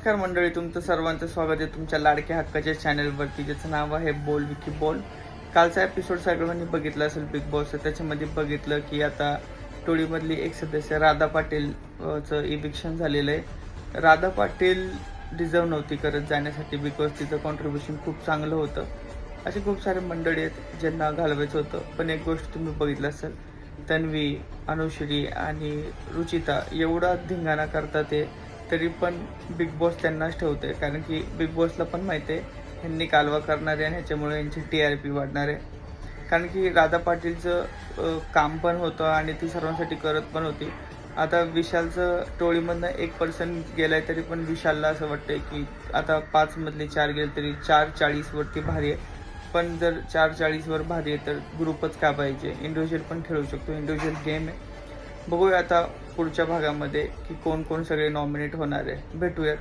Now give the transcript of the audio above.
नमस्कार मंडळी, तुमचं सर्वांचं स्वागत आहे तुमच्या लाडक्या हक्काच्या चॅनलवरती, ज्याचं नाव आहे बोल विकी बोल. कालचा एपिसोड सगळ्यांनी बघितला असेल बिग बॉस. त्याच्यामध्ये बघितलं की आता टोळीमधली एक सदस्य राधा पाटील चं इविक्शन झालेलं आहे. राधा पाटील डिझर्व नव्हती करत जाण्यासाठी, बिकॉज तिचं कॉन्ट्रीब्युशन खूप चांगलं होतं. असे खूप सारे मंडळी आहेत ज्यांना घालवायचं होतं. पण एक गोष्ट तुम्ही बघितलं असेल, तन्वी, अनुश्री आणि रुचिता एवढा धिंगाणा करतात ते, तरी पण बिग बॉस त्यांनाच ठेवते. कारण की बिग बॉसला पण माहिती आहे ह्यांनी कालवा करणार आहे आणि ह्याच्यामुळे यांची TRP वाढणार आहे. कारण की राधा पाटीलचं काम पण होतं आणि ती सर्वांसाठी करत पण होती. आता विशालचं टोळीमधनं एक पर्सन गेलाय, तरी पण विशालला असं वाटतंय की आता 5 मधले 4 गेले तरी 4-40 वरती भारी आहे. पण जर 4-40 वर भारी आहे तर ग्रुपच का पाहिजे, इंडिव्हिज्युअल पण खेळू शकतो, इंडिव्हिज्युअल गेम आहे. बघूया आता पुढच्या भागामध्ये की कोण कोण सगळे नॉमिनेट होणार आहे. भेटूयात.